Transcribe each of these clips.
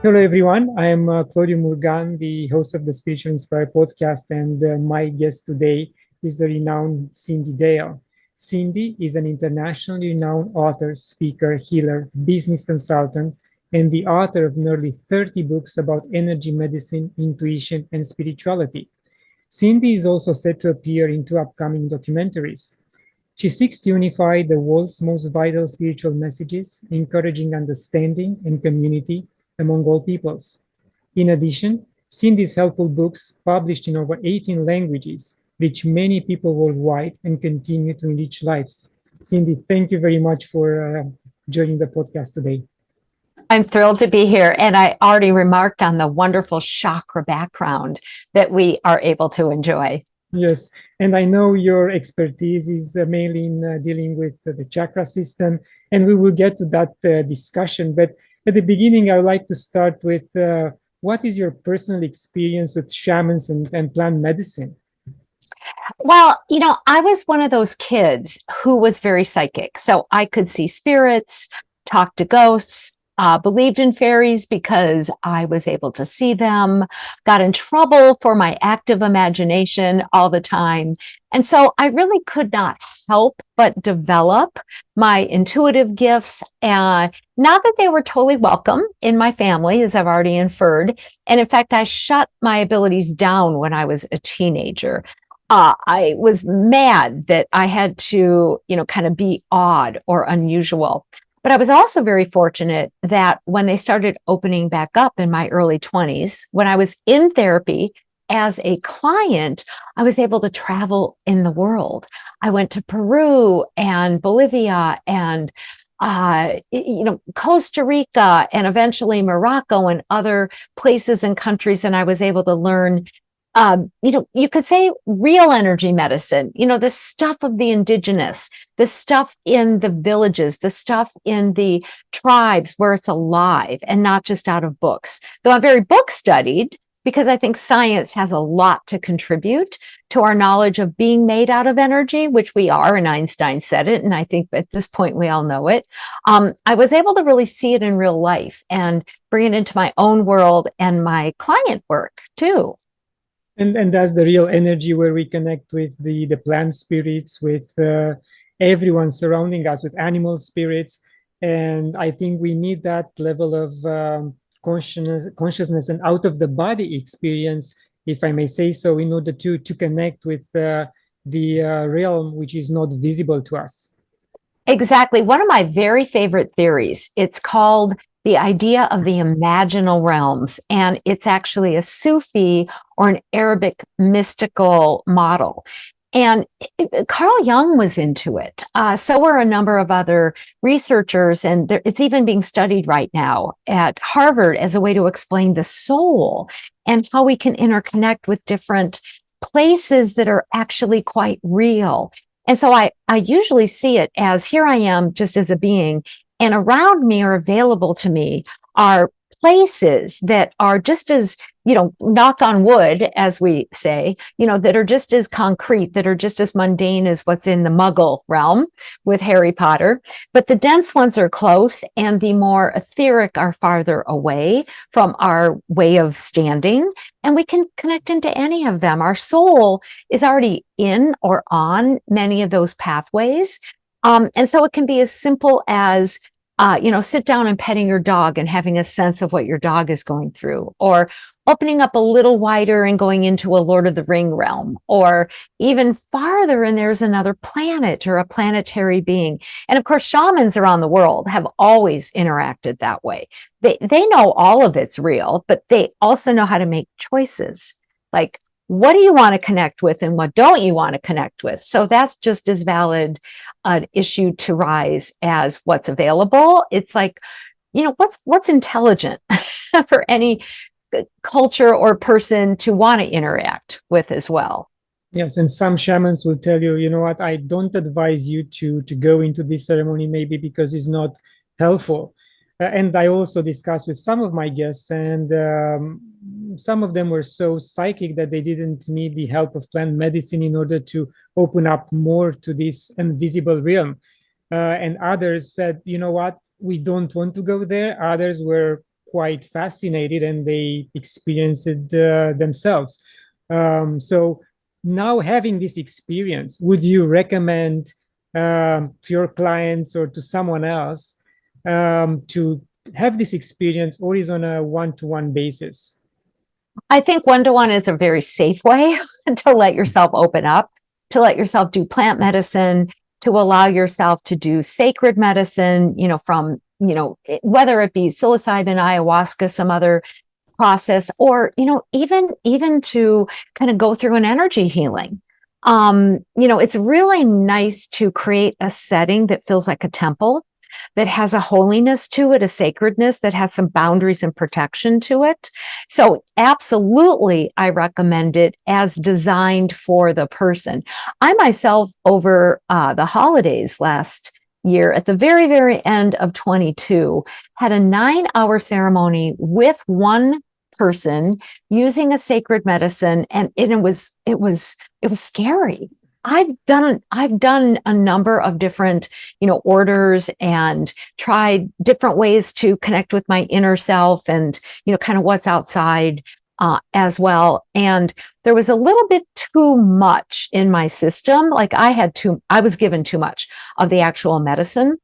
Hello, everyone. I'm Claudiu Murgan, the host of the Spiritual Inspire podcast, and my guest today is the renowned Cyndi Dale. Cyndi is an internationally renowned author, speaker, healer, business consultant, and the author of nearly 30 books about energy medicine, intuition, and spirituality. Cyndi is also set to appear in two upcoming documentaries. She seeks to unify the world's most vital spiritual messages, encouraging understanding and community among all peoples. In addition, Cyndi's helpful books, published in over 18 languages, reach many people worldwide and continue to enrich lives. Cyndi, thank you very much for joining the podcast today. I'm thrilled to be here. And I already remarked on the wonderful chakra background that we are able to enjoy. Yes, and I know your expertise is mainly in dealing with the chakra system, and we will get to that discussion. But at the beginning, I would like to start with what is your personal experience with shamans and plant medicine? Well, I was one of those kids who was very psychic. So I could see spirits, talk to ghosts, believed in fairies because I was able to see them, got in trouble for my active imagination all the time. And so I really could not help but develop my intuitive gifts. Not that they were totally welcome in my family, as I've already inferred. And in fact, I shut my abilities down when I was a teenager. I was mad that I had to, kind of be odd or unusual. But I was also very fortunate that when they started opening back up in my early 20s, when I was in therapy as a client, I was able to travel in the world. I went to Peru and Bolivia and Costa Rica and eventually Morocco and other places and countries. And I was able to learn you could say real energy medicine, the stuff of the indigenous, the stuff in the villages, the stuff in the tribes where it's alive and not just out of books. Though I'm very book studied because I think science has a lot to contribute to our knowledge of being made out of energy, which we are, and Einstein said it. And I think at this point we all know it. I was able to really see it in real life and bring it into my own world and my client work too. And that's the real energy where we connect with the plant spirits, with everyone surrounding us, with animal spirits. And I think we need that level of consciousness and out of the body experience, if I may say so, in order to connect with the realm which is not visible to us. Exactly. One of my very favorite theories, it's called the idea of the Imaginal Realms, and it's actually a Sufi or an Arabic mystical model. And Carl Jung was into it. So were a number of other researchers, and it's even being studied right now at Harvard as a way to explain the soul and how we can interconnect with different places that are actually quite real. And so I usually see it as here I am just as a being, and around me or available to me are places that are just as, knock on wood, as we say, that are just as concrete, that are just as mundane as what's in the Muggle realm with Harry Potter. But the dense ones are close and the more etheric are farther away from our way of standing. And we can connect into any of them. Our soul is already in or on many of those pathways. And so it can be as simple as, sit down and petting your dog and having a sense of what your dog is going through, or opening up a little wider and going into a Lord of the Ring realm, or even farther, and there's another planet or a planetary being. And of course, shamans around the world have always interacted that way. They know all of it's real, but they also know how to make choices. Like, what do you want to connect with and what don't you want to connect with? So that's just as valid an issue to rise as what's available. It's like, what's intelligent for any culture or person to want to interact with as well. Yes, and some shamans will tell you, you know what, I don't advise you to go into this ceremony maybe because it's not helpful. And I also discussed with some of my guests, and some of them were so psychic that they didn't need the help of plant medicine in order to open up more to this invisible realm. And others said, you know what, we don't want to go there. Others were quite fascinated and they experience it themselves. So now having this experience, would you recommend to your clients or to someone else to have this experience, or is on a one-to-one basis? I think one-to-one is a very safe way to let yourself open up, to let yourself do plant medicine, to allow yourself to do sacred medicine, from, whether it be psilocybin, ayahuasca, some other process, or, even to kind of go through an energy healing. It's really nice to create a setting that feels like a temple, that has a holiness to it, a sacredness, that has some boundaries and protection to it. So absolutely, I recommend it as designed for the person. I myself, over the holidays last year, at the very, very end of 22, had a 9-hour ceremony with one person using a sacred medicine, and it was scary. I've done a number of different, orders, and tried different ways to connect with my inner self and, kind of what's outside as well. And there was a little bit too much in my system. Like I was given too much of the actual medicine.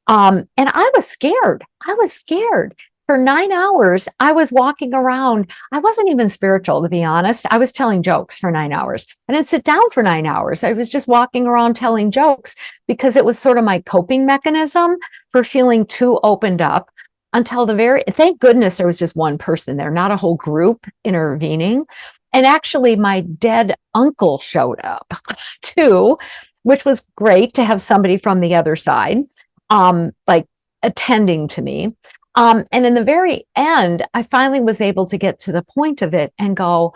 And I was scared. For 9 hours, I was walking around. I wasn't even spiritual, to be honest. I was telling jokes for 9 hours. I didn't sit down for 9 hours. I was just walking around telling jokes because it was sort of my coping mechanism for feeling too opened up until thank goodness there was just one person there, not a whole group intervening. And actually my dead uncle showed up too, which was great to have somebody from the other side, like attending to me. And in the very end, I finally was able to get to the point of it and go,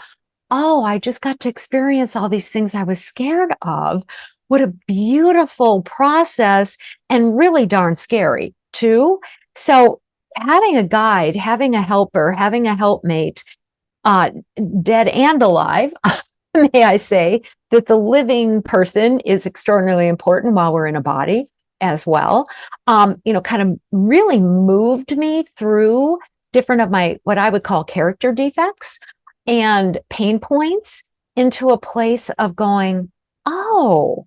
oh, I just got to experience all these things I was scared of. What a beautiful process, and really darn scary too. So having a guide, having a helper, having a helpmate, dead and alive, may I say, that the living person is extraordinarily important while we're in a body as well, kind of really moved me through different of my, what I would call character defects and pain points, into a place of going, oh,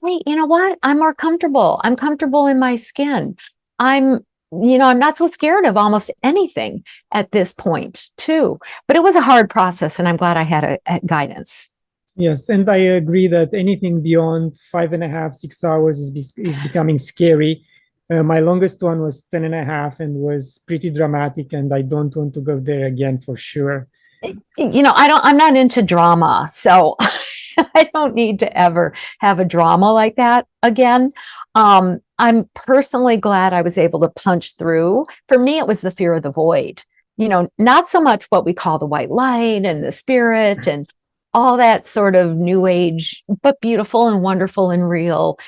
wait, you know what? I'm more comfortable. I'm comfortable in my skin. I'm not so scared of almost anything at this point too. But it was a hard process, and I'm glad I had a guidance. Yes, and I agree that anything beyond 5.5, 6 hours is becoming scary. My longest one was 10.5 and was pretty dramatic, and I don't want to go there again for sure. I'm not into drama, so I don't need to ever have a drama like that again. I'm personally glad I was able to punch through. For me, it was the fear of the void, not so much what we call the white light and the spirit and all that sort of new age, but beautiful and wonderful and real,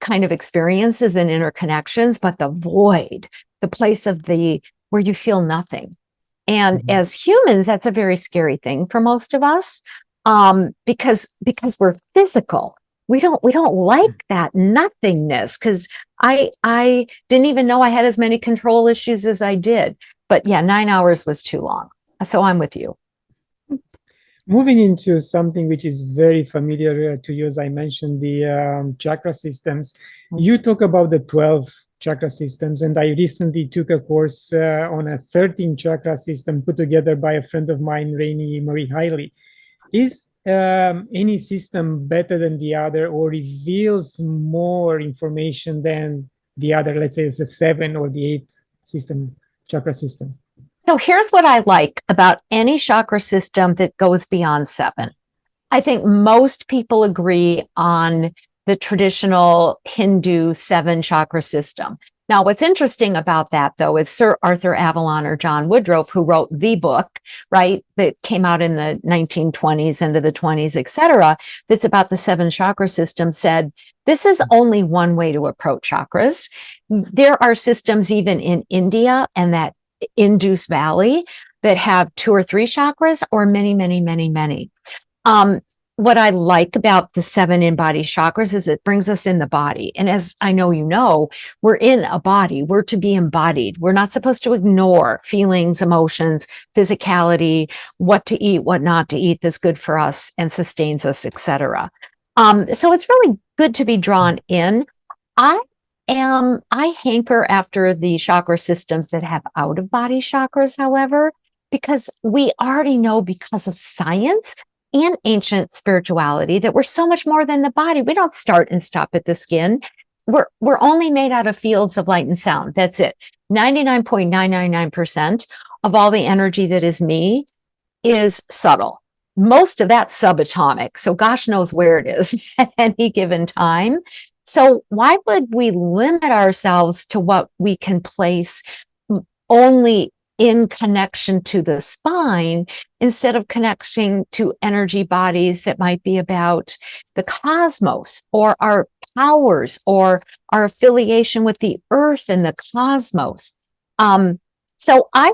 kind of experiences and interconnections, but the void, the place where you feel nothing. And as humans, that's a very scary thing for most of us, because we're physical. We don't like that nothingness, because I didn't even know I had as many control issues as I did. But yeah, 9 hours was too long. So I'm with you. Moving into something which is very familiar to you, as I mentioned, the chakra systems. You talk about the 12 chakra systems, and I recently took a course on a 13 chakra system put together by a friend of mine, Rainey Marie Hiley. Is any system better than the other, or reveals more information than the other? Let's say it's the 7 or the 8 chakra system. So here's what I like about any chakra system that goes beyond 7. I think most people agree on the traditional Hindu 7 chakra system. Now, what's interesting about that, though, is Sir Arthur Avalon, or John Woodroffe, who wrote the book, right, that came out in the 1920s, into the 20s, et cetera, that's about the 7 chakra system, said, this is only one way to approach chakras. There are systems even in India and that Indus Valley that have 2 or 3 chakras, or many, many, many, many. what I like about the 7 in-body chakras is it brings us in the body. And as I know, we're in a body. We're to be embodied. We're not supposed to ignore feelings, emotions, physicality, what to eat, what not to eat that's good for us and sustains us, etc. So it's really good to be drawn in. I hanker after the chakra systems that have out-of-body chakras, however, because we already know, because of science and ancient spirituality, that we're so much more than the body. We don't start and stop at the skin. We're only made out of fields of light and sound. That's it. 99.999% of all the energy that is me is subtle. Most of that's subatomic. So gosh knows where it is at any given time. So why would we limit ourselves to what we can place only in connection to the spine, instead of connecting to energy bodies that might be about the cosmos or our powers or our affiliation with the earth and the cosmos? So I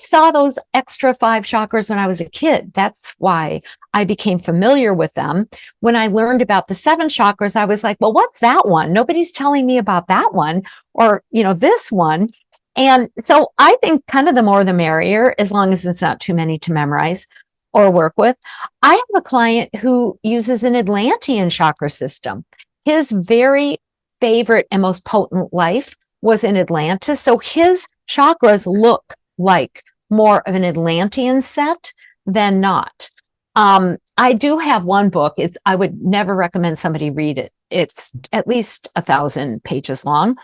saw those extra 5 chakras when I was a kid. That's why I became familiar with them. When I learned about the 7 chakras, I was like, well, what's that one? Nobody's telling me about that one, or, this one. And so I think kind of the more the merrier, as long as it's not too many to memorize or work with. I have a client who uses an Atlantean chakra system. His very favorite and most potent life was in Atlantis. So his chakras look like more of an Atlantean set than not. I do have one book. I would never recommend somebody read it. It's at least 1,000 pages long.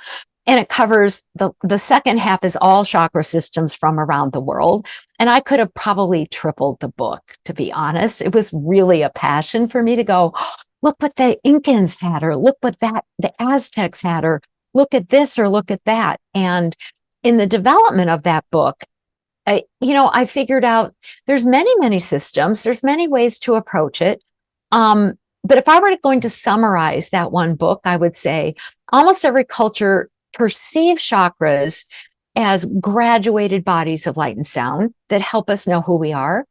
And it covers the second half is all chakra systems from around the world. And I could have probably tripled the book, to be honest. It was really a passion for me to go, oh, look what the Incans had, or look what the Aztecs had, or look at this, or look at that. And in the development of that book, I figured out there's many systems. There's many ways to approach it. But if I were going to summarize that one book, I would say almost every culture perceives chakras as graduated bodies of light and sound that help us know who we are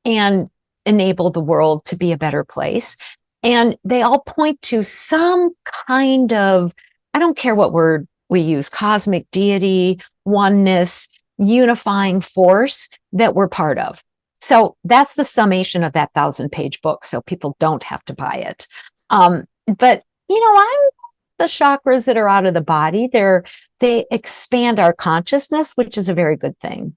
and enable the world to be a better place. And they all point to some kind of, I don't care what word we use, cosmic deity, oneness, unifying force that we're part of. So that's the summation of that 1,000-page book. So people don't have to buy it. But the chakras that are out of the body, they expand our consciousness, which is a very good thing.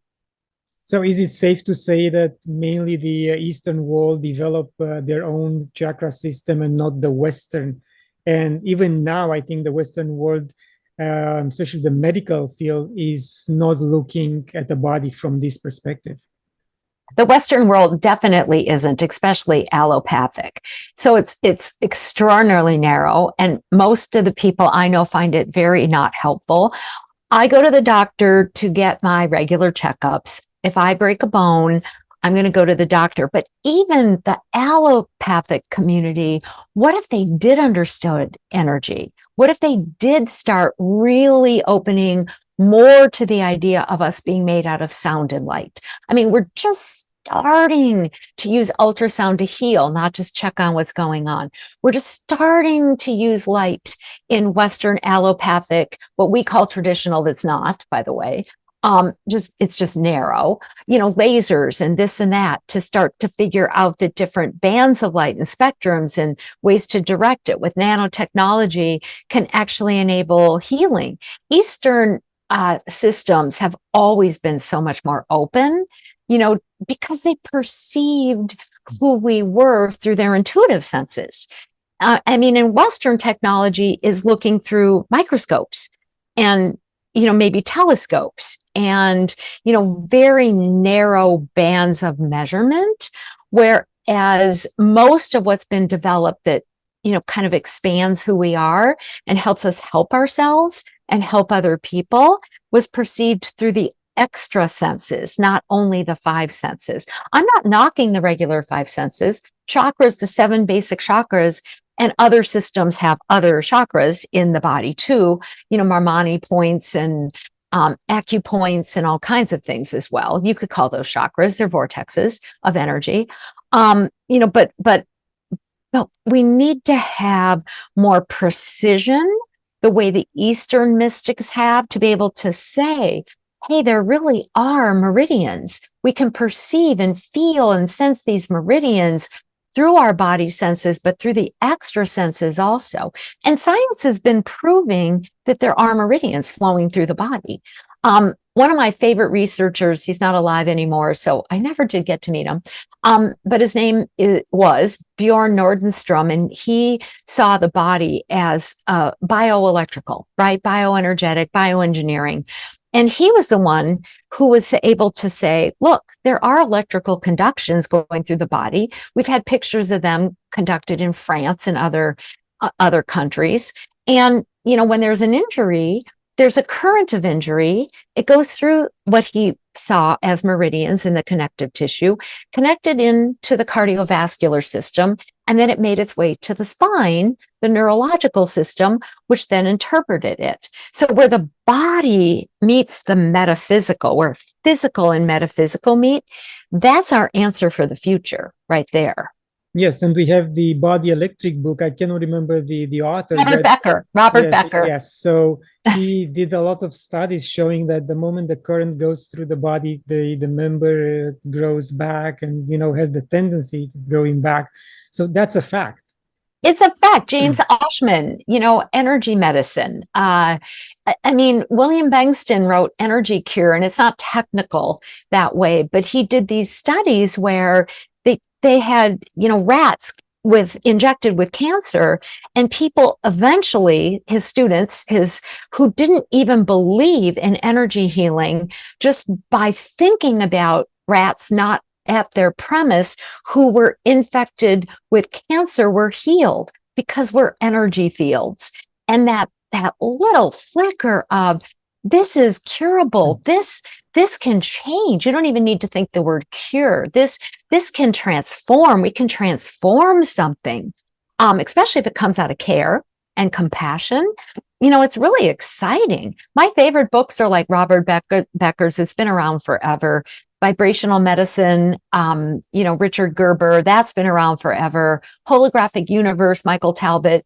So is it safe to say that mainly the Eastern world developed their own chakra system and not the Western? And even now, I think the Western world, especially the medical field, is not looking at the body from this perspective. The Western world definitely isn't, especially allopathic. So it's extraordinarily narrow, and most of the people I know find it very not helpful. I go to the doctor to get my regular checkups. If I break a bone, I'm going to go to the doctor. But even the allopathic community, what if they did understand energy? What if they did start really opening more to the idea of us being made out of sound and light? I mean, we're just starting to use ultrasound to heal, not just check on what's going on. We're just starting to use light in Western allopathic, what we call traditional, that's not, by the way. It's just narrow, lasers and this and that, to start to figure out the different bands of light and spectrums and ways to direct it with nanotechnology can actually enable healing. Eastern systems have always been so much more open, because they perceived who we were through their intuitive senses. In Western technology is looking through microscopes and maybe telescopes and, very narrow bands of measurement, whereas most of what's been developed that, kind of expands who we are and helps us help ourselves and help other people was perceived through the extra senses, not only the 5 senses. I'm not knocking the regular 5 senses. Chakras, the 7 basic chakras, and other systems have other chakras in the body too, Marmani points and acupoints and all kinds of things as well. You could call those chakras, they're vortexes of energy. But But we need to have more precision, the way the Eastern mystics have, to be able to say, hey, there really are meridians. We can perceive and feel and sense these meridians through our body senses, but through the extra senses also. And science has been proving that there are meridians flowing through the body. One of my favorite researchers, he's not alive anymore, so I never did get to meet him. But his name was Bjorn Nordenstrom, and he saw the body as bioelectrical, right? Bioenergetic, bioengineering. And he was the one who was able to say, look, there are electrical conductions going through the body. We've had pictures of them conducted in France and other countries. And, you know, when there's an injury, there's a current of injury. It goes through what he saw as meridians in the connective tissue, connected into the cardiovascular system, and then it made its way to the spine, the neurological system, which then interpreted it. So where the body meets the metaphysical, where physical and metaphysical meet, that's our answer for the future right there. Yes, and we have the Body Electric book. I cannot remember the author. Robert Becker. Yes. So he did a lot of studies showing that the moment the current goes through the body, the member grows back and, you know, has the tendency to growing back. So that's a fact. It's a fact. James Oshman, you know, energy medicine. I mean, William Bengston wrote Energy Cure, and it's not technical that way, but he did these studies where they had, you know, rats injected with cancer, and people eventually, his students, who didn't even believe in energy healing, just by thinking about rats not at their premise who were infected with cancer were healed because we're energy fields. And that little flicker of this is curable, this can change. You don't even need to think the word cure. This can transform. We can transform something, especially if it comes out of care and compassion. You know, it's really exciting. My favorite books are like Robert Becker's. It's been around forever. Vibrational medicine, you know, Richard Gerber, that's been around forever. Holographic Universe, Michael Talbot.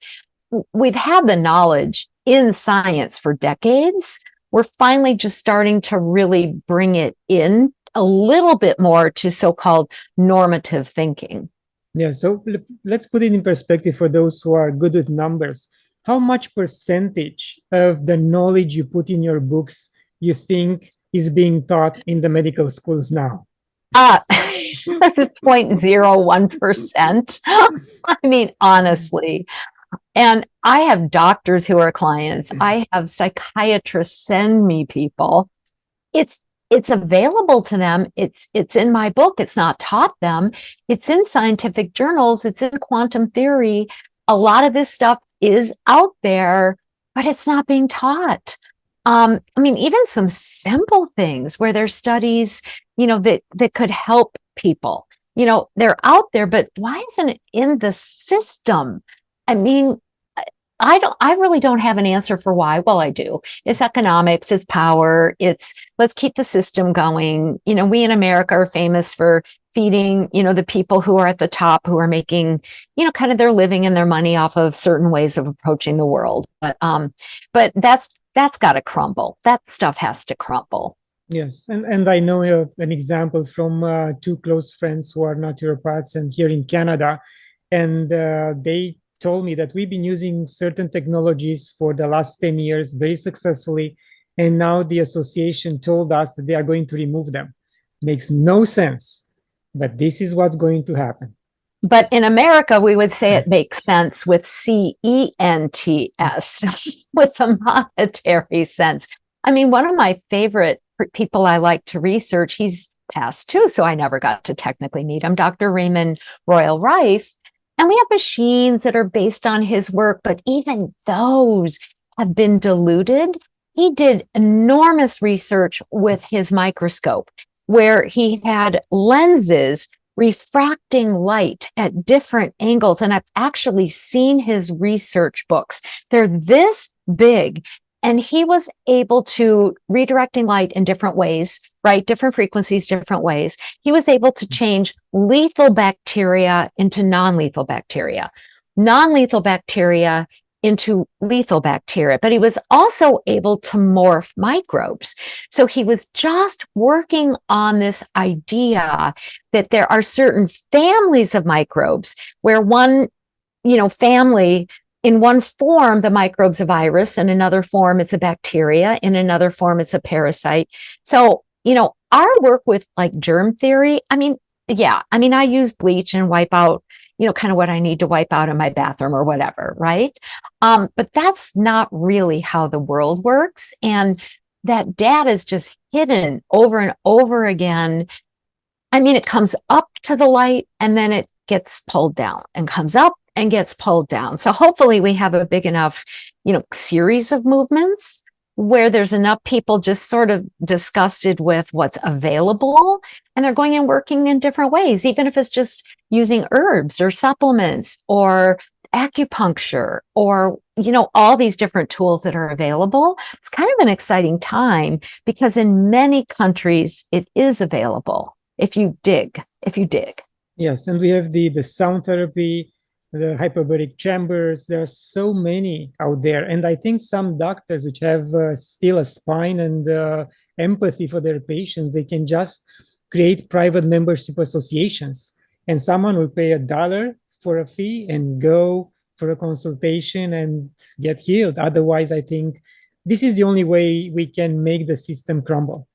We've had the knowledge in science for decades. We're finally just starting to really bring it in a little bit more to so-called normative thinking. Yeah, so let's put it in perspective for those who are good with numbers. How much percentage of the knowledge you put in your books you think is being taught in the medical schools now? 0.01%. I mean, honestly. And I have doctors who are clients. I have psychiatrists send me people. It's available to them. It's in my book. It's not taught them. It's in scientific journals. It's in quantum theory. A lot of this stuff is out there, but it's not being taught. I mean, even some simple things where there's studies, you know, that could help people. You know, they're out there, but why isn't it in the system? I mean, I really don't have an answer for why. Well, I do. It's economics, it's power, it's let's keep the system going. You know, we in America are famous for feeding, you know, the people who are at the top, who are making, you know, kind of their living and their money off of certain ways of approaching the world. But that's got to crumble. That stuff has to crumble. Yes, and I know an example from two close friends who are naturopaths and here in Canada, and they told me that we've been using certain technologies for the last 10 years very successfully, and now the association told us that they are going to remove them. Makes no sense, but this is what's going to happen. But in America, we would say it makes sense with CENTS, with the monetary sense. I mean, one of my favorite people I like to research, he's passed too, so I never got to technically meet him, Dr. Raymond Royal Rife. And we have machines that are based on his work, but even those have been diluted. He did enormous research with his microscope, where he had lenses refracting light at different angles. And I've actually seen his research books. They're this big. And he was able to, redirecting light in different ways, right? Different frequencies, different ways. He was able to change lethal bacteria into non-lethal bacteria, non-lethal bacteria into lethal bacteria, but he was also able to morph microbes. So he was just working on this idea that there are certain families of microbes where one, family, in one form, the microbe's a virus, in another form, it's a bacteria, in another form, it's a parasite. So, our work with like germ theory, I use bleach and wipe out, kind of what I need to wipe out in my bathroom or whatever, right? But that's not really how the world works. And that data is just hidden over and over again. It comes up to the light and then it gets pulled down and comes up and gets pulled down. So hopefully we have a big enough, series of movements where there's enough people just sort of disgusted with what's available and they're going and working in different ways, even if it's just using herbs or supplements or acupuncture or, all these different tools that are available. It's kind of an exciting time because in many countries it is available if you dig. Yes, and we have the sound therapy, the hyperbaric chambers. There are so many out there, and I think some doctors which have still a spine and empathy for their patients, they can just create private membership associations, and someone will pay $1 for a fee and go for a consultation and get healed. Otherwise, I think this is the only way we can make the system crumble.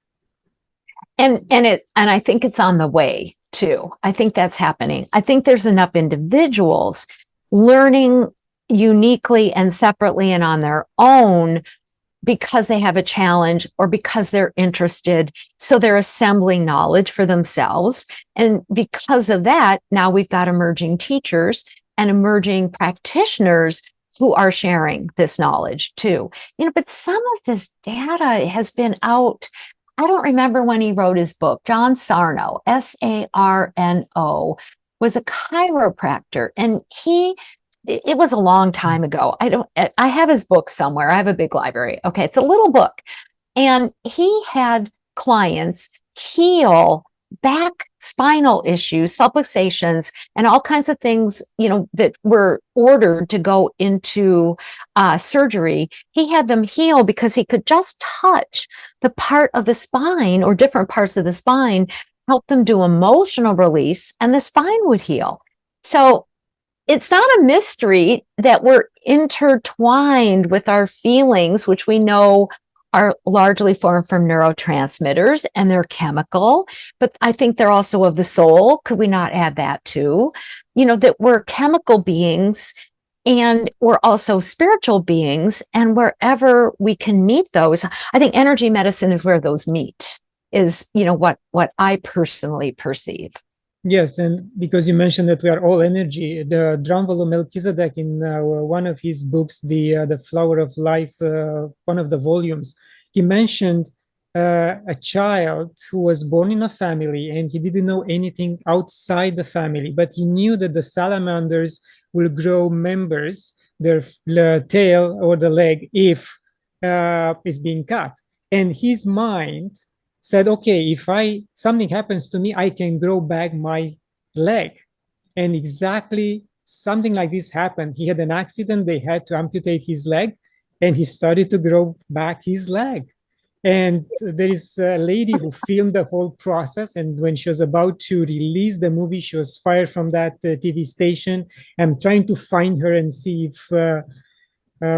And I think it's on the way too. I think that's happening. I think there's enough individuals learning uniquely and separately and on their own because they have a challenge or because they're interested. So they're assembling knowledge for themselves. And because of that, now we've got emerging teachers and emerging practitioners who are sharing this knowledge too. But some of this data has been out. I don't remember when he wrote his book. John Sarno, Sarno, was a chiropractor, and it was a long time ago. I have his book somewhere. I have a big library. Okay, it's a little book. And he had clients heal back spinal issues, subluxations, and all kinds of things, that were ordered to go into surgery. He had them heal because he could just touch the part of the spine or different parts of the spine, help them do emotional release, and the spine would heal. So it's not a mystery that we're intertwined with our feelings, which we know are largely formed from neurotransmitters and they're chemical, but I think they're also of the soul. Could we not add that too? That we're chemical beings and we're also spiritual beings, and wherever we can meet those, I think energy medicine is where those meet, is, what I personally perceive. Yes, and because you mentioned that we are all energy, the Drunvalo Melchizedek in one of his books, the Flower of Life, one of the volumes, he mentioned a child who was born in a family and he didn't know anything outside the family, but he knew that the salamanders will grow members, their tail or the leg, if it's being cut. And his mind said, okay, if something happens to me, I can grow back my leg. And exactly something like this happened. He had an accident, they had to amputate his leg, and he started to grow back his leg. And there is a lady who filmed the whole process, and when she was about to release the movie, she was fired from that TV station. I'm trying to find her and see if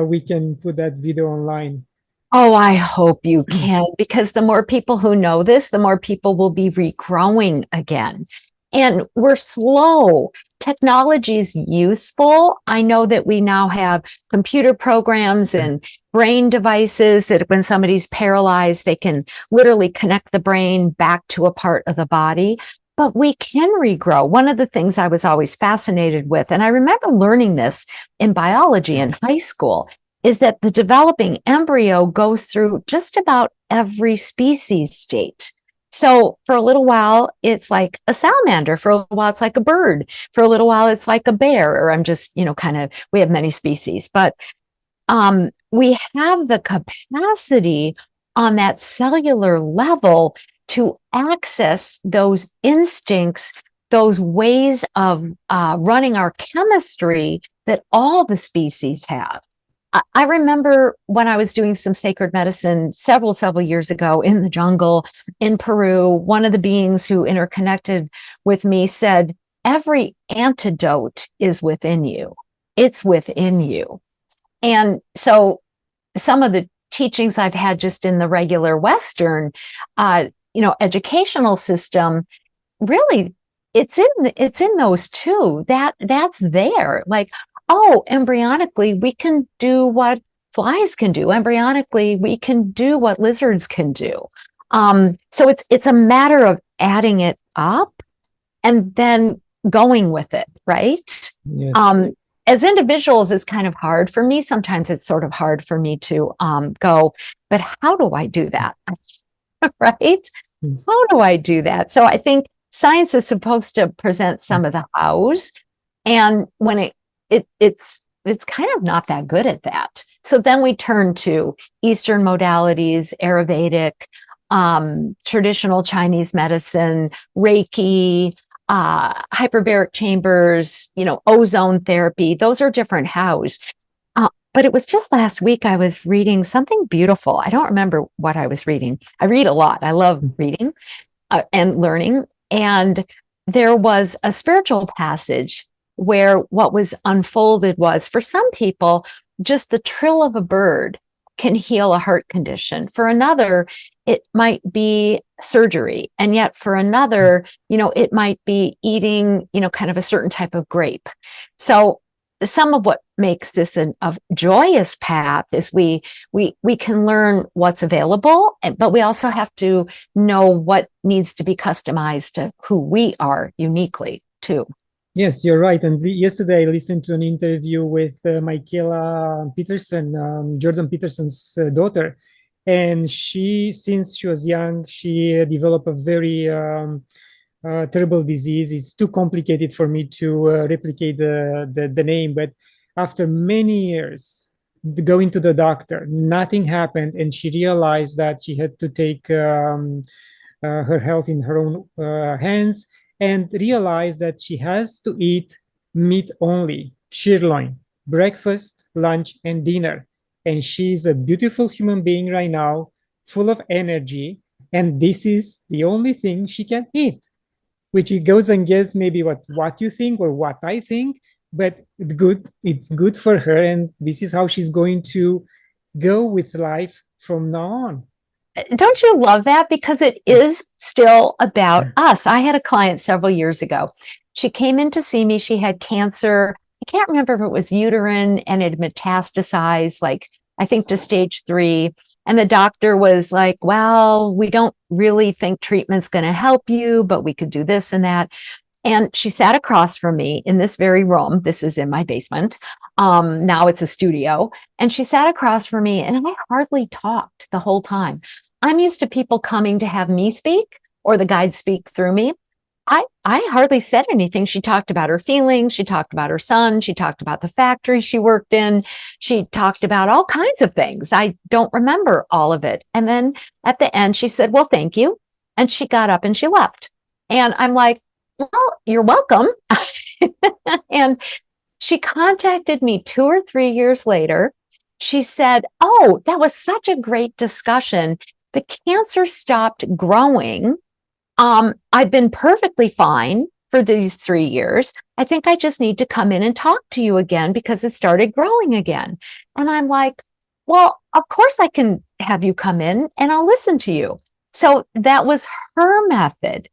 we can put that video online. Oh, I hope you can, because the more people who know this, the more people will be regrowing again. And we're slow. Technology is useful. I know that we now have computer programs and brain devices that when somebody's paralyzed, they can literally connect the brain back to a part of the body. But we can regrow. One of the things I was always fascinated with, and I remember learning this in biology in high school, is that the developing embryo goes through just about every species state. So for a little while, it's like a salamander. For a little while, it's like a bird. For a little while, it's like a bear, or I'm just, we have many species. But we have the capacity on that cellular level to access those instincts, those ways of running our chemistry that all the species have. I remember when I was doing some sacred medicine several years ago in the jungle in Peru, one of the beings who interconnected with me said, every antidote is within you. It's within you. And so some of the teachings I've had just in the regular Western, educational system, really, it's in those two. That's there. Like, oh, embryonically, we can do what flies can do. Embryonically, we can do what lizards can do. So it's a matter of adding it up and then going with it, right? Yes. As individuals, it's kind of hard for me. Sometimes it's sort of hard for me to go, but how do I do that? Right? Yes. How do I do that? So I think science is supposed to present some of the hows, and when it's kind of not that good at that. So then we turn to Eastern modalities, Ayurvedic, traditional Chinese medicine, Reiki, hyperbaric chambers, ozone therapy. Those are different hows. But it was just last week I was reading something beautiful. I don't remember what I was reading. I read a lot. I love reading and learning. And there was a spiritual passage where what was unfolded was, for some people, just the trill of a bird can heal a heart condition. For another, it might be surgery. And yet for another, it might be eating, kind of a certain type of grape. So some of what makes this a joyous path is we can learn what's available, but we also have to know what needs to be customized to who we are uniquely too. Yes, you're right. And yesterday I listened to an interview with Michaela Peterson, Jordan Peterson's daughter. And since she was young, she developed a very terrible disease. It's too complicated for me to replicate the name. But after many years going to the doctor, nothing happened. And she realized that she had to take her health in her own hands, and realize that she has to eat meat only, sirloin, breakfast, lunch, and dinner. And she's a beautiful human being right now, full of energy. And this is the only thing she can eat, which it goes against maybe what you think or what I think, but it's good for her. And this is how she's going to go with life from now on. Don't you love that? Because it is still about us. I had a client several years ago. She came in to see me. She had cancer. I can't remember if it was uterine, and it metastasized, like I think to stage 3. And the doctor was like, well, we don't really think treatment's going to help you, but we could do this and that. And she sat across from me in this very room. This is in my basement. Now it's a studio. And she sat across from me, and I hardly talked the whole time. I'm used to people coming to have me speak or the guide speak through me. I hardly said anything. She talked about her feelings. She talked about her son. She talked about the factory she worked in. She talked about all kinds of things. I don't remember all of it. And then at the end, she said, well, thank you. And she got up and she left. And I'm like, well, you're welcome. And she contacted me 2 or 3 years later. She said, oh, that was such a great discussion. The cancer stopped growing. I've been perfectly fine for these 3 years. I think I just need to come in and talk to you again because it started growing again. And I'm like, well, of course I can have you come in and I'll listen to you. So that was her method.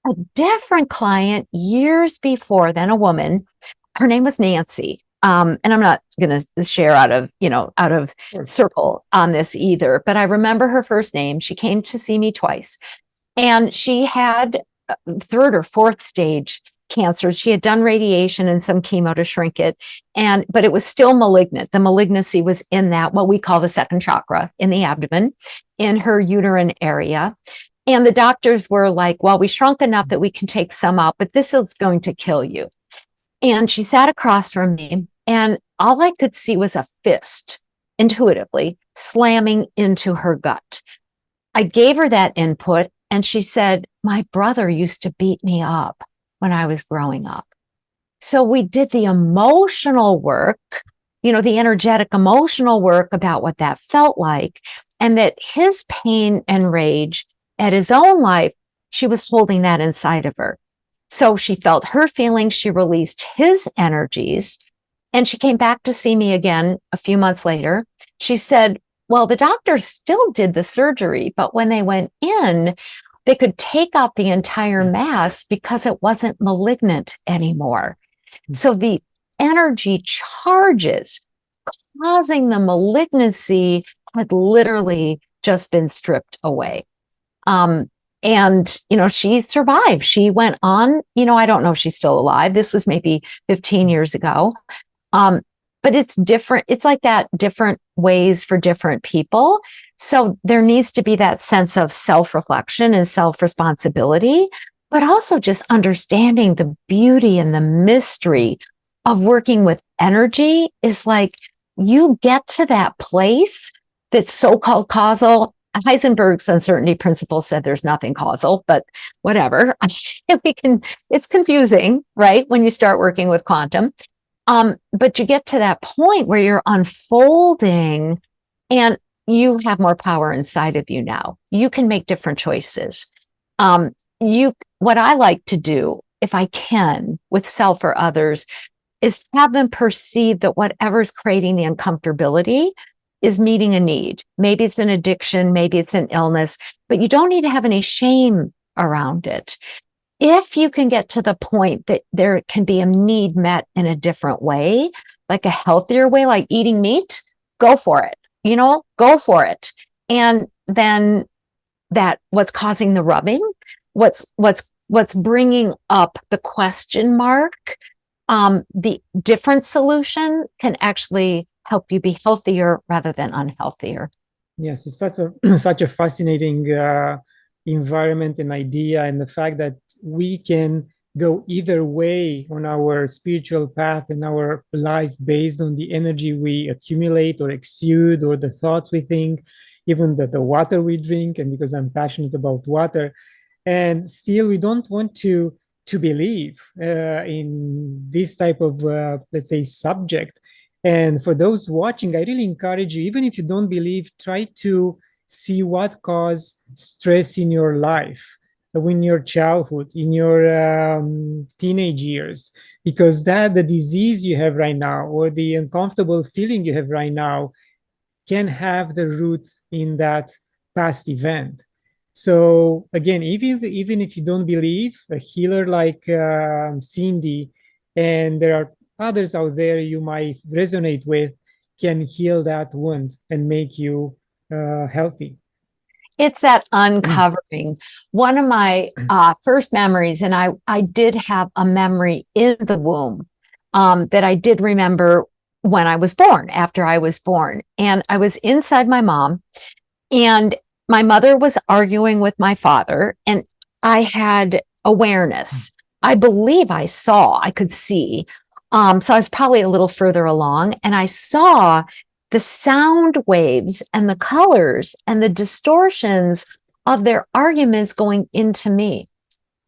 A different client years before then, a woman, her name was Nancy. And I'm not going to share out of circle on this either, but I remember her first name. She came to see me twice, and she had 3rd or 4th stage cancer. She had done radiation and some chemo to shrink it, but it was still malignant. The malignancy was in that, what we call the 2nd chakra, in the abdomen, in her uterine area. And the doctors were like, well, we shrunk enough that we can take some out, but this is going to kill you. And she sat across from me, and all I could see was a fist intuitively slamming into her gut. I gave her that input, and she said, my brother used to beat me up when I was growing up. So we did the emotional work, the energetic emotional work about what that felt like, and that his pain and rage at his own life, she was holding that inside of her. So she felt her feelings, she released his energies, and she came back to see me again a few months later. She said, well, the doctors still did the surgery, but when they went in, they could take out the entire mass because it wasn't malignant anymore. So the energy charges causing the malignancy had literally just been stripped away. And, she survived. She went on, I don't know if she's still alive. This was maybe 15 years ago. But it's different. It's like that, different ways for different people. So there needs to be that sense of self-reflection and self-responsibility, but also just understanding the beauty and the mystery of working with energy is like you get to that place that's so-called causal. Heisenberg's uncertainty principle said there's nothing causal, but whatever. It's confusing, right? When you start working with quantum. But you get to that point where you're unfolding and you have more power inside of you now. You can make different choices. What I like to do, if I can, with self or others, is have them perceive that whatever's creating the uncomfortability is meeting a need. Maybe it's an addiction, maybe it's an illness, but you don't need to have any shame around it. If you can get to the point that there can be a need met in a different way, like a healthier way, like eating meat, go for it, go for it. And then that what's causing the rubbing, what's bringing up the question mark, the different solution can actually help you be healthier rather than unhealthier. Yes, it's such a fascinating environment and idea, and the fact that we can go either way on our spiritual path and our life based on the energy we accumulate or exude or the thoughts we think, even the water we drink. And because I'm passionate about water, and still we don't want to believe in this type of let's say subject. And for those watching, I really encourage you, even if you don't believe, try to see what caused stress in your life, in your childhood, in your teenage years, because the disease you have right now or the uncomfortable feeling you have right now can have the root in that past event. So again, even if you don't believe, a healer like Cyndi, and there are others out there you might resonate with, can heal that wound and make you healthy. It's that uncovering. One of my first memories, and I did have a memory in the womb that I did remember when I was born, after I was born. And I was inside my mom, and my mother was arguing with my father, and I had awareness. I believe I could see. So I was probably a little further along, and I saw the sound waves and the colors and the distortions of their arguments going into me.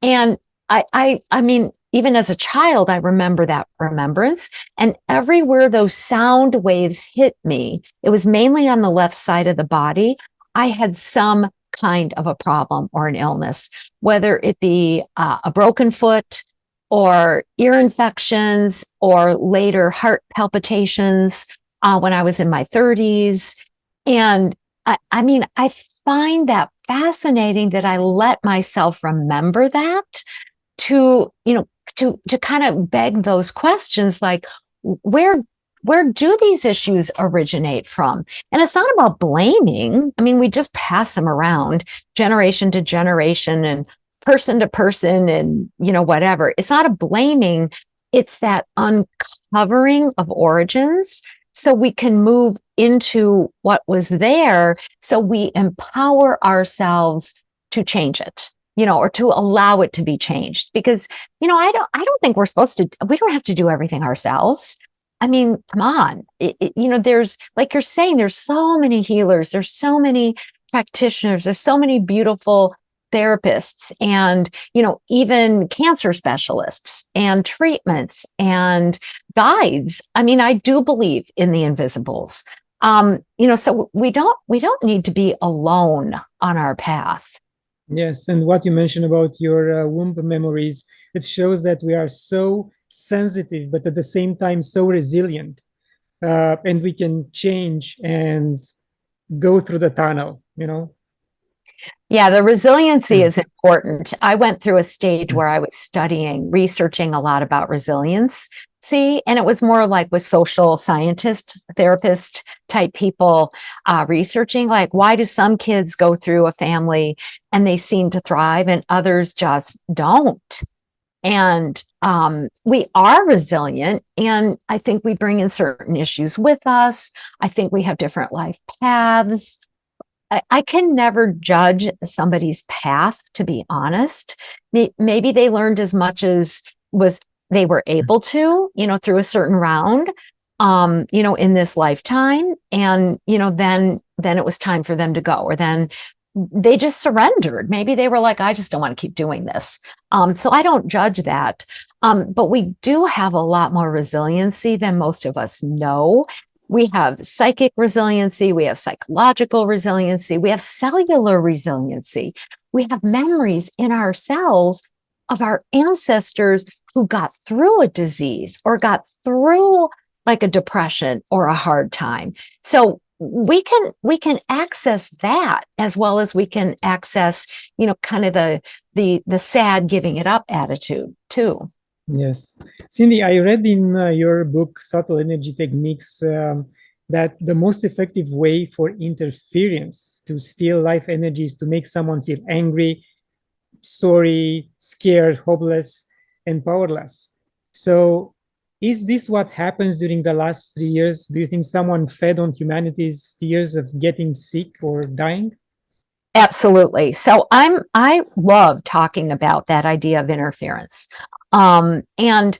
And I mean, even as a child, I remember that remembrance. And everywhere those sound waves hit me, it was mainly on the left side of the body. I had some kind of a problem or an illness, whether it be a broken foot or ear infections or later heart palpitations when I was in my 30s. And I mean, I find that fascinating that I let myself remember that to kind of beg those questions like, where do these issues originate from? And it's not about blaming. I mean, we just pass them around generation to generation and person to person and, whatever. It's not a blaming. It's that uncovering of origins so we can move into what was there. So we empower ourselves to change it, or to allow it to be changed. Because, I don't think we don't have to do everything ourselves. I mean, come on. There's, like you're saying, there's so many healers, there's so many practitioners, there's so many beautiful therapists, and, even cancer specialists and treatments and guides. I mean, I do believe in the invisibles. So we don't need to be alone on our path. Yes, and what you mentioned about your womb memories, it shows that we are so sensitive, but at the same time so resilient, and we can change and go through the tunnel. Yeah, the resiliency is important. I went through a stage where I was researching a lot about resilience. See, and it was more like with social scientists, therapist type people researching, like, why do some kids go through a family and they seem to thrive and others just don't? And we are resilient. And I think we bring in certain issues with us. I think we have different life paths. I can never judge somebody's path, to be honest. Maybe they learned as much as they were able to, through a certain round, in this lifetime. And, then it was time for them to go, or then they just surrendered. Maybe they were like, I just don't want to keep doing this. So I don't judge that. But we do have a lot more resiliency than most of us know. We have psychic resiliency, we have psychological resiliency, we have cellular resiliency. We have memories in our cells of our ancestors who got through a disease or got through like a depression or a hard time. So we can access that, as well as we can access, kind of the sad giving it up attitude too. Yes. Cyndi, I read in your book, Subtle Energy Techniques, that the most effective way for interference to steal life energy is to make someone feel angry, sorry, scared, hopeless, and powerless. So is this what happens during the last 3 years? Do you think someone fed on humanity's fears of getting sick or dying? Absolutely. So I love talking about that idea of interference. And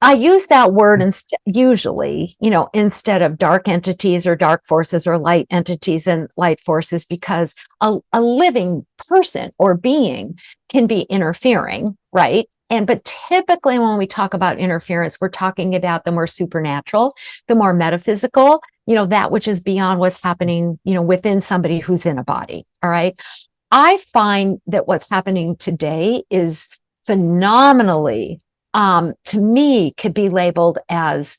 I use that word usually, instead of dark entities or dark forces or light entities and light forces, because a living person or being can be interfering, right? But typically when we talk about interference, we're talking about the more supernatural, the more metaphysical, that which is beyond what's happening, within somebody who's in a body. All right. I find that what's happening today is phenomenally, to me, could be labeled as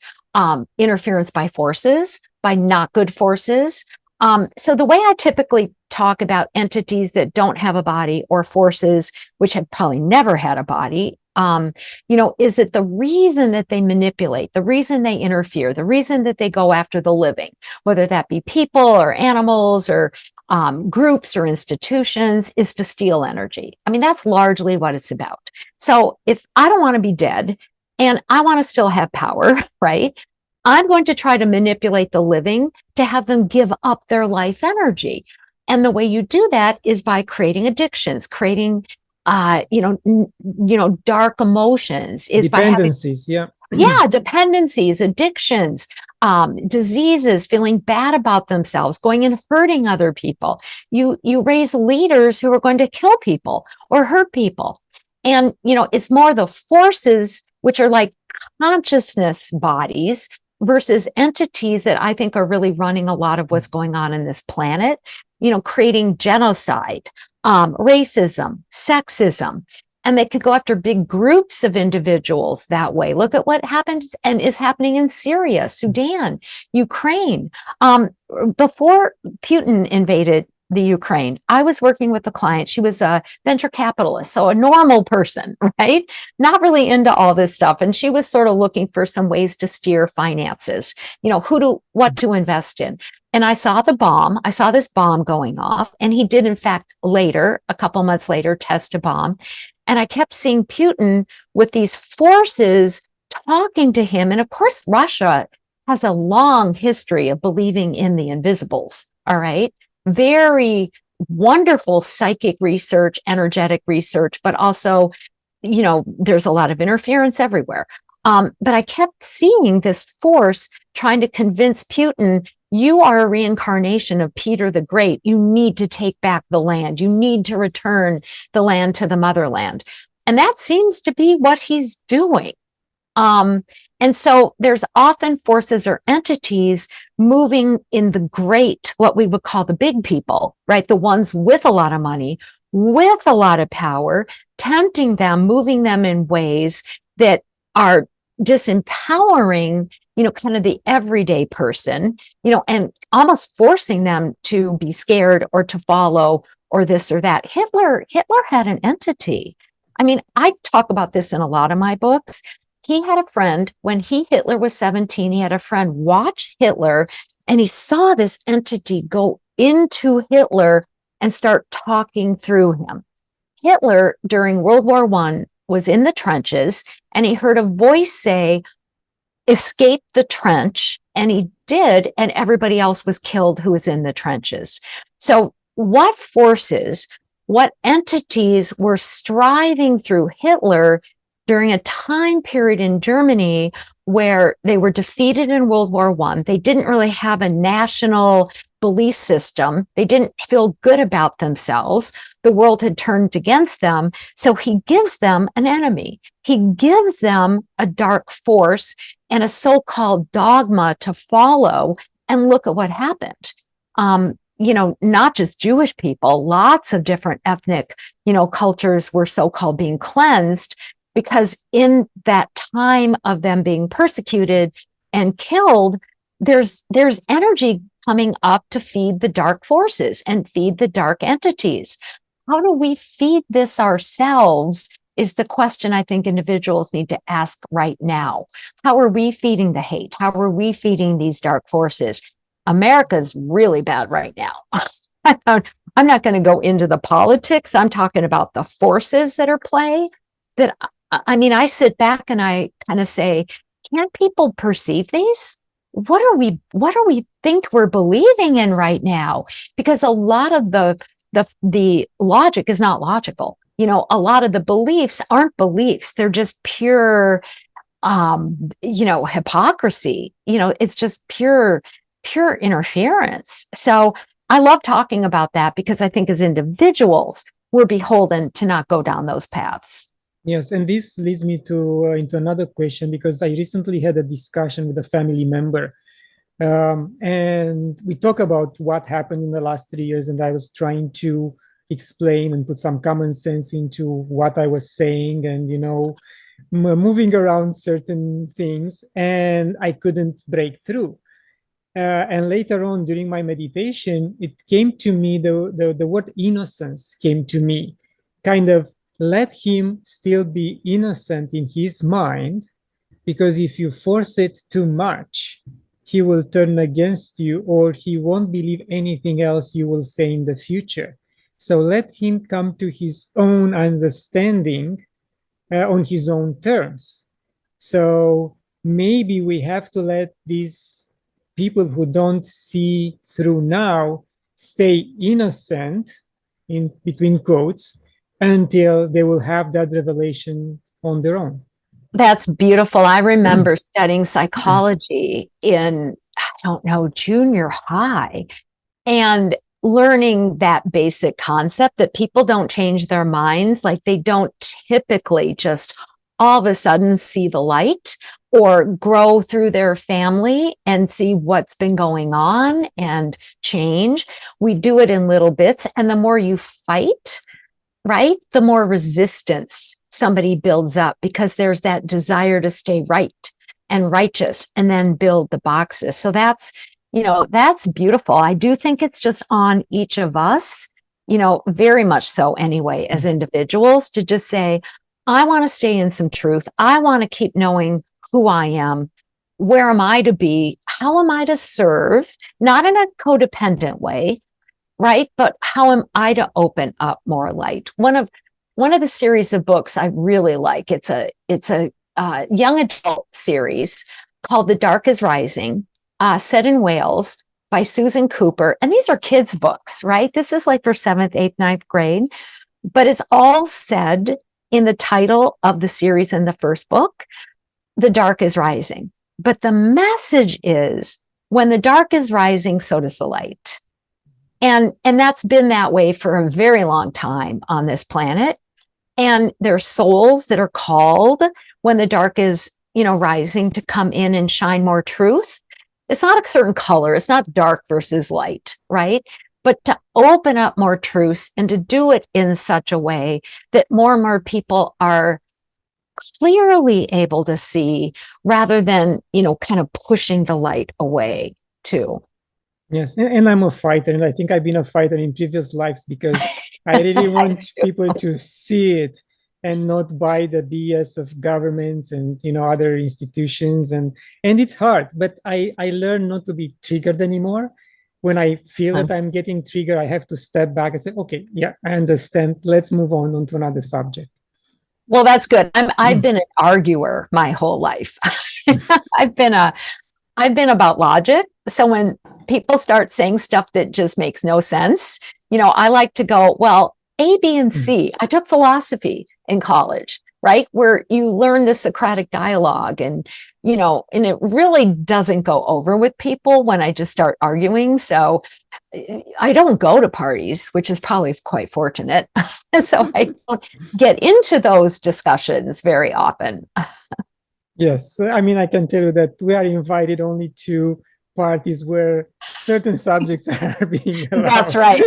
interference by forces, by not good forces. So the way I typically talk about entities that don't have a body, or forces which have probably never had a body, is that the reason that they manipulate, the reason they interfere, the reason that they go after the living, whether that be people or animals or groups or institutions, is to steal energy. I mean, that's largely what it's about. So if I don't want to be dead and I want to still have power, right? I'm going to try to manipulate the living to have them give up their life energy. And the way you do that is by creating addictions, creating, dark emotions, is dependencies, by having, dependencies, addictions, diseases, feeling bad about themselves, going and hurting other people. You raise leaders who are going to kill people or hurt people. And, it's more the forces, which are like consciousness bodies, versus entities that I think are really running a lot of what's going on in this planet, creating genocide, racism, sexism. And they could go after big groups of individuals that way. Look at what happened and is happening in Syria, Sudan, Ukraine. Before Putin invaded the Ukraine, I was working with a client. She was a venture capitalist, so a normal person, right? Not really into all this stuff. And she was sort of looking for some ways to steer finances, what to invest in. And I saw this bomb going off. And he did, in fact, later, a couple months later, test a bomb. And I kept seeing Putin with these forces talking to him. And of course, Russia has a long history of believing in the invisibles. All right. Very wonderful psychic research, energetic research, but also, there's a lot of interference everywhere. But I kept seeing this force trying to convince Putin, you are a reincarnation of Peter the Great. You need to take back the land. You need to return the land to the motherland. And that seems to be what he's doing. And so there's often forces or entities moving in the great, what we would call the big people, right? The ones with a lot of money, with a lot of power, tempting them, moving them in ways that are disempowering, kind of the everyday person, and almost forcing them to be scared or to follow or this or that. Hitler had an entity. I mean, I talk about this in a lot of my books. He had a friend when Hitler was 17, he had a friend watch Hitler, and he saw this entity go into Hitler and start talking through him. Hitler, during World War I, was in the trenches, and he heard a voice say, escape the trench, and he did, and everybody else was killed who was in the trenches. So what forces, what entities were striving through Hitler during a time period in Germany where they were defeated in World War I? They didn't really have a national belief system. They didn't feel good about themselves. The world had turned against them. So he gives them an enemy. He gives them a dark force and a so-called dogma to follow. And look at what happened. Not just Jewish people, lots of different ethnic, cultures were so-called being cleansed, because in that time of them being persecuted and killed, there's energy coming up to feed the dark forces and feed the dark entities. How do we feed this ourselves is the question I think individuals need to ask right now. How are we feeding the hate? How are we feeding these dark forces? America's really bad right now. I'm not going to go into the politics. I'm talking about the forces that are play. I sit back and I kind of say, can't people perceive these? What do we think we're believing in right now? Because a lot of the logic is not logical. A lot of the beliefs aren't beliefs. They're just pure, hypocrisy. It's just pure interference. So I love talking about that because I think as individuals, we're beholden to not go down those paths. Yes, and this leads me to into another question, because I recently had a discussion with a family member, and we talk about what happened in the last 3 years, and I was trying to explain and put some common sense into what I was saying, and moving around certain things, and I couldn't break through. And later on during my meditation, it came to me, the word innocence came to me, kind of let him still be innocent in his mind, because if you force it too much, he will turn against you, or he won't believe anything else you will say in the future. So let him come to his own understanding on his own terms. So maybe we have to let these people who don't see through now stay innocent, in between quotes, until they will have that revelation on their own. That's beautiful. I remember studying psychology in, I don't know, junior high, and learning that basic concept that people don't change their minds. Like they don't typically just all of a sudden see the light or grow through their family and see what's been going on and change. We do it in little bits. And the more you fight, right, the more resistance somebody builds up, because there's that desire to stay right and righteous and then build the boxes. So that's beautiful. I do think it's just on each of us, very much so anyway, as individuals, to just say, I want to stay in some truth. I want to keep knowing who I am. Where am I to be? How am I to serve? Not in a codependent way, right? But how am I to open up more light? One of the series of books I really like, it's a young adult series called The Dark is Rising, set in Wales by Susan Cooper. And these are kids' books, right? This is like for 7th, 8th, 9th grade, but it's all said in the title of the series in the first book. the dark is rising. But the message is, when the dark is rising, so does the light. And that's been that way for a very long time on this planet. And there are souls that are called when the dark is, rising, to come in and shine more truth. It's not a certain color. It's not dark versus light, right? But to open up more truths and to do it in such a way that more and more people are clearly able to see, rather than, kind of pushing the light away too. Yes, and I'm a fighter, and I think I've been a fighter in previous lives, because I really want people to see it and not buy the BS of governments and other institutions, and it's hard. But I learned not to be triggered anymore. When I feel that I'm getting triggered, I have to step back and say, okay, yeah, I understand. Let's move on to another subject. Well, that's good. I've been an arguer my whole life. I've been about logic. So when people start saying stuff that just makes no sense, I like to go, well, A, B, and C. I took philosophy in college, right? Where you learn the Socratic dialogue, and it really doesn't go over with people when I just start arguing. So I don't go to parties, which is probably quite fortunate. So I don't get into those discussions very often. Yes, I mean, I can tell you that we are invited only to parties where certain subjects are being allowed. That's right.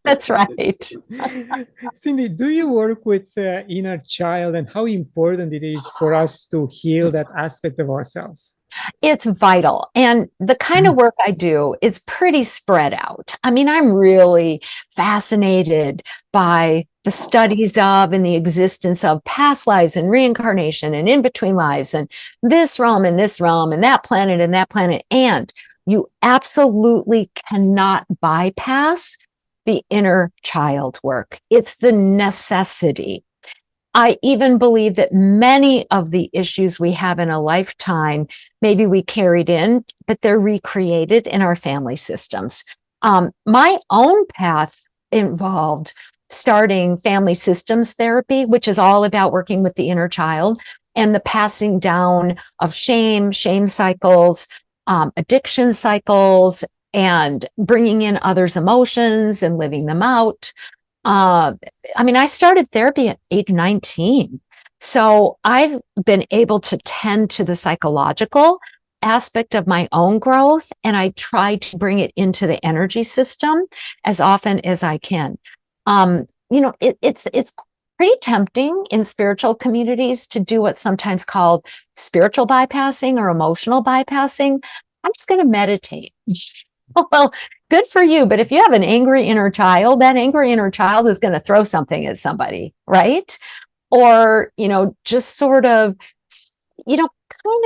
That's right. Cyndi, do you work with inner child, and how important it is for us to heal that aspect of ourselves? It's vital. And the kind of work I do is pretty spread out. I mean, I'm really fascinated by the studies of and the existence of past lives and reincarnation and in between lives and this realm and that planet and that planet. And you absolutely cannot bypass the inner child work. It's the necessity. I even believe that many of the issues we have in a lifetime, maybe we carried in, but they're recreated in our family systems. My own path involved starting family systems therapy, which is all about working with the inner child and the passing down of shame cycles, addiction cycles, and bringing in others' emotions and living them out. I started therapy at age 19. So I've been able to tend to the psychological aspect of my own growth, and I try to bring it into the energy system as often as I can. It's pretty tempting in spiritual communities to do what's sometimes called spiritual bypassing or emotional bypassing. I'm just going to meditate. Well, good for you. But if you have an angry inner child, that angry inner child is going to throw something at somebody, right? Or, just sort of, kind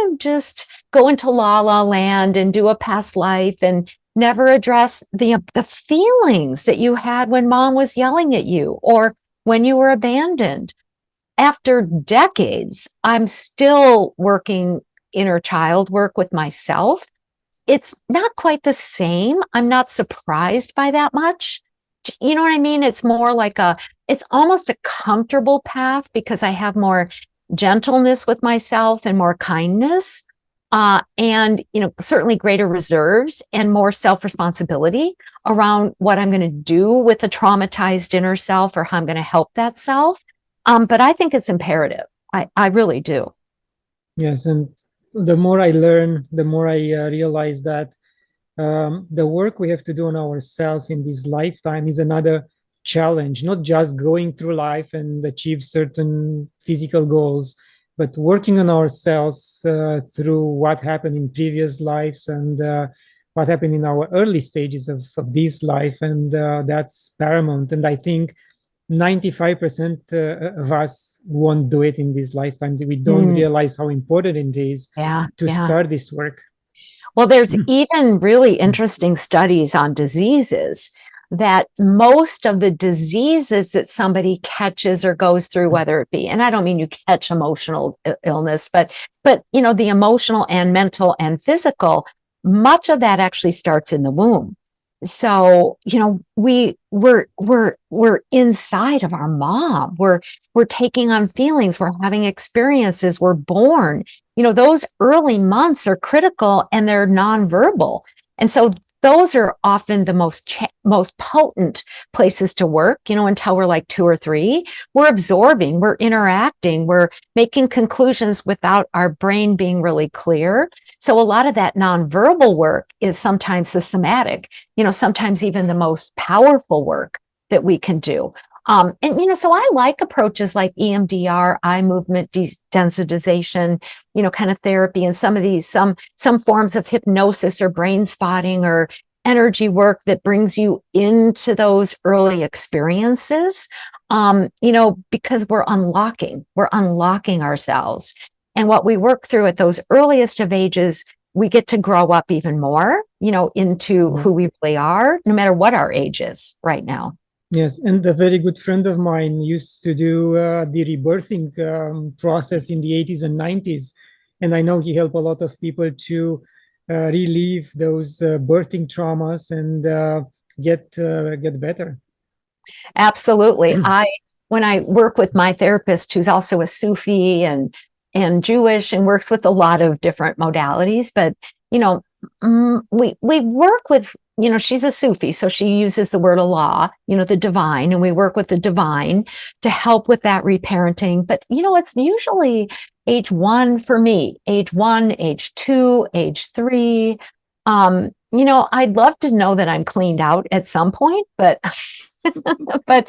of just go into la la land and do a past life and never address the feelings that you had when mom was yelling at you or when you were abandoned. After decades, I'm still working inner child work with myself. It's not quite the same. I'm not surprised by that much. You know what I mean? It's more like it's almost a comfortable path because I have more gentleness with myself and more kindness. And, certainly greater reserves and more self-responsibility around what I'm going to do with a traumatized inner self or how I'm going to help that self. But I think it's imperative. I really do. Yes. And the more I learn, the more I realize that the work we have to do on ourselves in this lifetime is another challenge, not just going through life and achieve certain physical goals, but working on ourselves through what happened in previous lives and what happened in our early stages of this life. And that's paramount. And I think 95% of us won't do it in this lifetime. We don't realize how important it is to start this work. Well, there's even really interesting studies on diseases that most of the diseases that somebody catches or goes through, whether it be, and I don't mean you catch emotional illness, but the emotional and mental and physical, much of that actually starts in the womb. So, we're inside of our mom. We're taking on feelings. We're having experiences. We're born. those early months are critical, and they're nonverbal. And so those are often the most potent places to work, until we're like 2 or 3. We're absorbing, we're interacting, we're making conclusions without our brain being really clear. So a lot of that nonverbal work is sometimes the somatic, sometimes even the most powerful work that we can do. So I like approaches like EMDR, eye movement desensitization, kind of therapy, and some of these, some forms of hypnosis or brain spotting or energy work that brings you into those early experiences, because we're unlocking ourselves. And what we work through at those earliest of ages, we get to grow up even more, into who we really are, no matter what our age is right now. Yes, and a very good friend of mine used to do the rebirthing process in the 80s and 90s. And I know he helped a lot of people to relieve those birthing traumas and get better. Absolutely. When I work with my therapist, who's also a Sufi and Jewish and works with a lot of different modalities, but we work with, she's a Sufi, so she uses the word Allah, the divine, and we work with the divine to help with that reparenting. But it's usually age 1 for me, age 1, age 2, age 3. I'd love to know that I'm cleaned out at some point, but but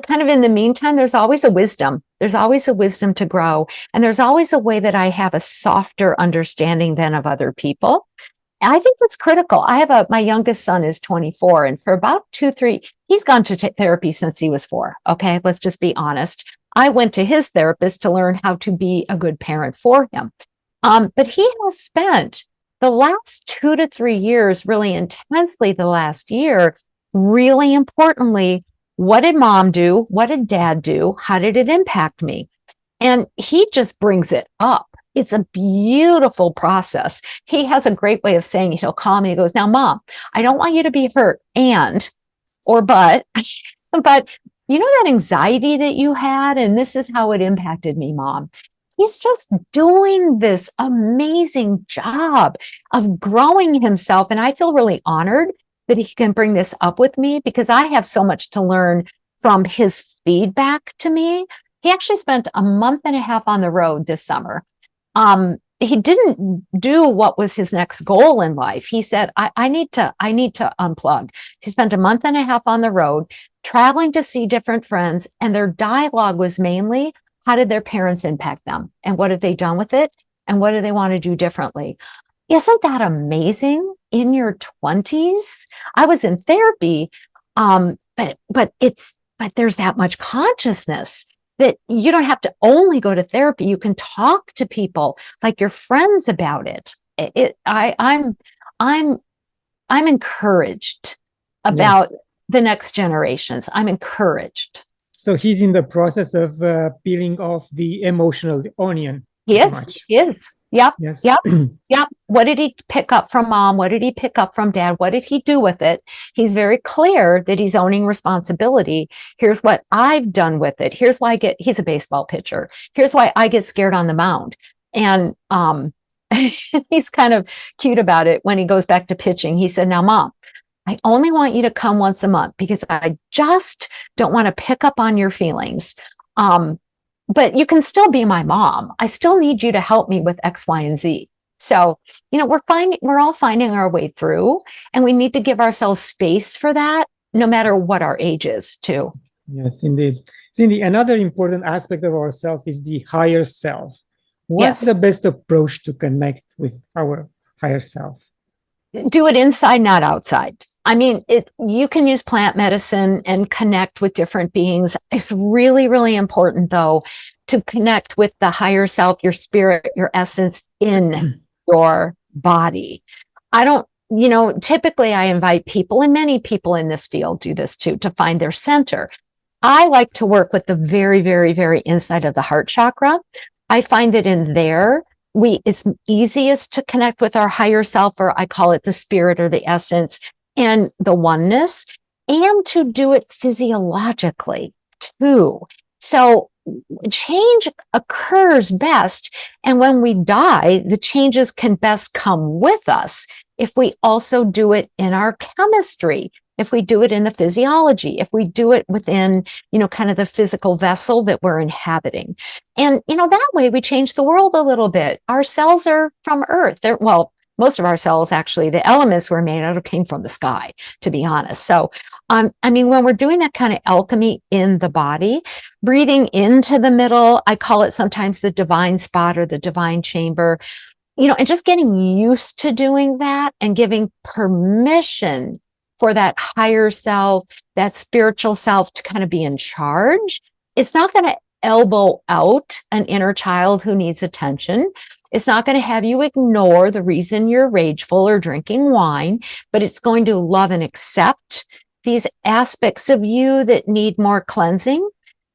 kind of in the meantime, there's always a wisdom. There's always a wisdom to grow, and there's always a way that I have a softer understanding than of other people. I think that's critical. My youngest son is 24, and for about 2-3, he's gone to therapy since he was 4. Okay, let's just be honest. I went to his therapist to learn how to be a good parent for him. But he has spent the last 2 to 3 years really intensely, the last year, really importantly, what did mom do? What did dad do? How did it impact me? And he just brings it up. It's a beautiful process. He has a great way of saying it. He'll call me. He goes, now, Mom, I don't want you to be hurt but that anxiety that you had, and this is how it impacted me, Mom. He's just doing this amazing job of growing himself. And I feel really honored that he can bring this up with me, because I have so much to learn from his feedback to me. He actually spent a month and a half on the road this summer. He didn't do what was his next goal in life. He said, I need to unplug. He spent a month and a half on the road, traveling to see different friends, and their dialogue was mainly, how did their parents impact them? And what have they done with it? And what do they want to do differently? Isn't that amazing? In your 20s, I was in therapy, but there's that much consciousness that you don't have to only go to therapy. You can talk to people like your friends about it. I'm encouraged about the next generations. I'm encouraged. So he's in the process of peeling off the emotional onion. He is. Yep. Yes. Yep. Yep. What did he pick up from mom? What did he pick up from dad? What did he do with it? He's very clear that he's owning responsibility. Here's what I've done with it. Here's why he's a baseball pitcher. Here's why I get scared on the mound. And he's kind of cute about it when he goes back to pitching. He said, now, Mom, I only want you to come once a month because I just don't want to pick up on your feelings. But you can still be my mom. I still need you to help me with X, Y, and Z. So, we're all finding our way through, and we need to give ourselves space for that, no matter what our age is, too. Yes, indeed. Cyndi, another important aspect of ourself is the higher self. What's the best approach to connect with our higher self? Do it inside, not outside. I mean, you can use plant medicine and connect with different beings. It's really, really important, though, to connect with the higher self, your spirit, your essence in your body. Typically I invite people, and many people in this field do this too, to find their center. I like to work with the very, very, very inside of the heart chakra. I find that in there, it's easiest to connect with our higher self, or I call it the spirit or the essence, and the oneness, and to do it physiologically too. So change occurs best. And when we die, the changes can best come with us if we also do it in our chemistry, if we do it in the physiology, if we do it within, kind of the physical vessel that we're inhabiting. And, that way we change the world a little bit. Our cells are from Earth. Well, most of our cells, actually, the elements we're made out of came from the sky, to be honest. So, when we're doing that kind of alchemy in the body, breathing into the middle, I call it sometimes the divine spot or the divine chamber, and just getting used to doing that and giving permission for that higher self, that spiritual self to kind of be in charge. It's not going to elbow out an inner child who needs attention. It's not going to have you ignore the reason you're rageful or drinking wine, but it's going to love and accept these aspects of you that need more cleansing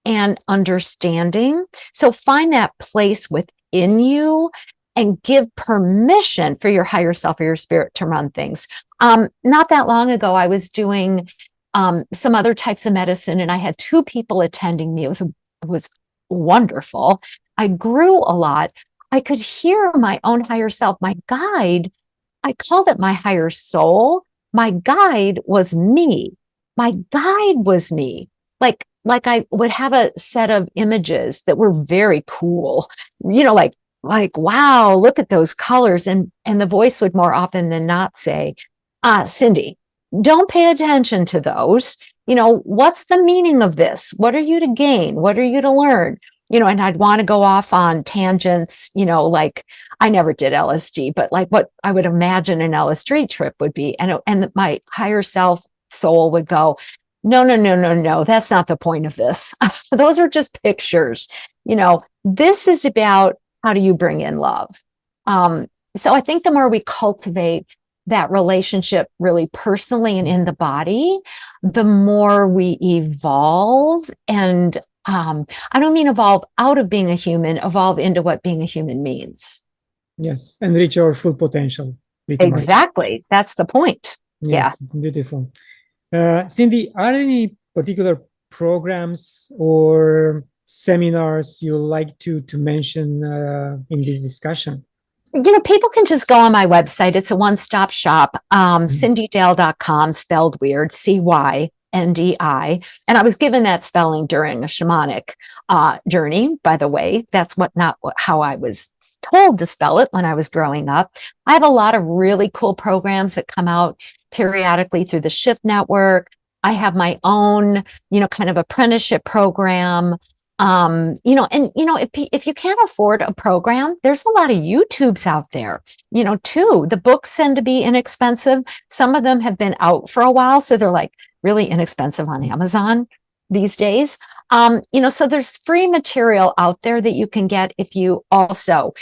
and understanding. So find that place within you and give permission for your higher self or your spirit to run things. Not that long ago, I was doing some other types of medicine, and I had 2 people attending me. It was wonderful. I grew a lot. I could hear my own higher self, my guide. I called it my higher soul. My guide was me. My guide was me. Like I would have a set of images that were very cool, like, wow, look at those colors. And the voice would more often than not say, Cyndi, don't pay attention to those. What's the meaning of this? What are you to gain? What are you to learn? And I'd want to go off on tangents, like I never did LSD, but like what I would imagine an LSD trip would be. And my higher self soul would go, no, that's not the point of this. Those are just pictures. This is about how do you bring in love? So I think the more we cultivate that relationship really personally and in the body, the more we evolve. And I don't mean evolve out of being a human, evolve into what being a human means. Yes, and reach our full potential. Exactly. Much. That's the point. Yes, yeah. Beautiful. Cyndi, are there any particular programs or seminars you like to mention in this discussion? People can just go on my website. It's a one-stop shop, cindydale.com, spelled weird, CYNDI. And I was given that spelling during a shamanic journey, by the way. That's not how I was told to spell it when I was growing up. I have a lot of really cool programs that come out periodically through the Shift Network. I have my own, kind of apprenticeship program. If you can't afford a program, there's a lot of YouTubes out there, too. The books tend to be inexpensive. Some of them have been out for a while, so they're like really inexpensive on Amazon these days. So there's free material out there that you can get if you also,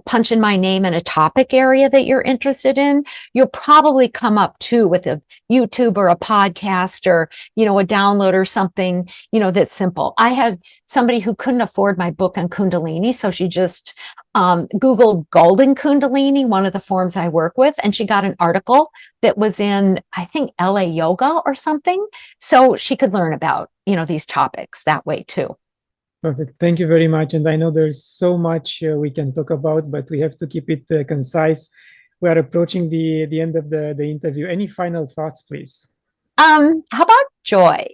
punch in my name in a topic area that you're interested in. You'll probably come up too with a YouTube or a podcast or, a download or something, that's simple. I had somebody who couldn't afford my book on Kundalini, so she just Googled Golden Kundalini, one of the forms I work with, and she got an article that was in, I think, LA Yoga or something. So she could learn about, these topics that way too. Perfect. Thank you very much. And I know there's so much we can talk about, but we have to keep it concise. We are approaching the end of the interview. Any final thoughts, please? How about joy?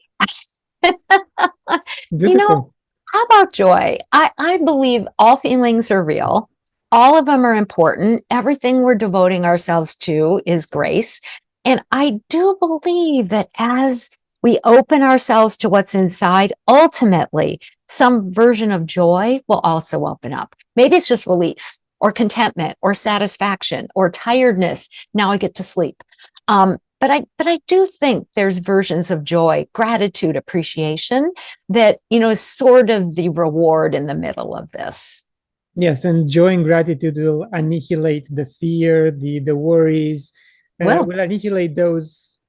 Beautiful. How about joy? I believe all feelings are real. All of them are important. Everything we're devoting ourselves to is grace. And I do believe that as we open ourselves to what's inside, ultimately, some version of joy will also open up. Maybe it's just relief or contentment or satisfaction or tiredness. Now I get to sleep. But I do think there's versions of joy, gratitude, appreciation that, is sort of the reward in the middle of this. Yes, and joy and gratitude will annihilate the fear, the worries, will annihilate those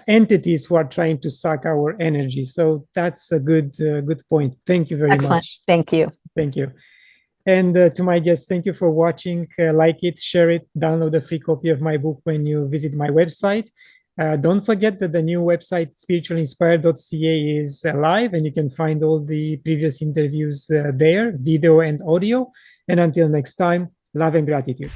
entities who are trying to suck our energy. So that's a good point. Thank you very much. Thank you. Thank you. And to my guests, thank you for watching. Like it, share it, download a free copy of my book when you visit my website. Don't forget that the new website spiritualinspired.ca is live, and you can find all the previous interviews there, video and audio. And until next time, love and gratitude.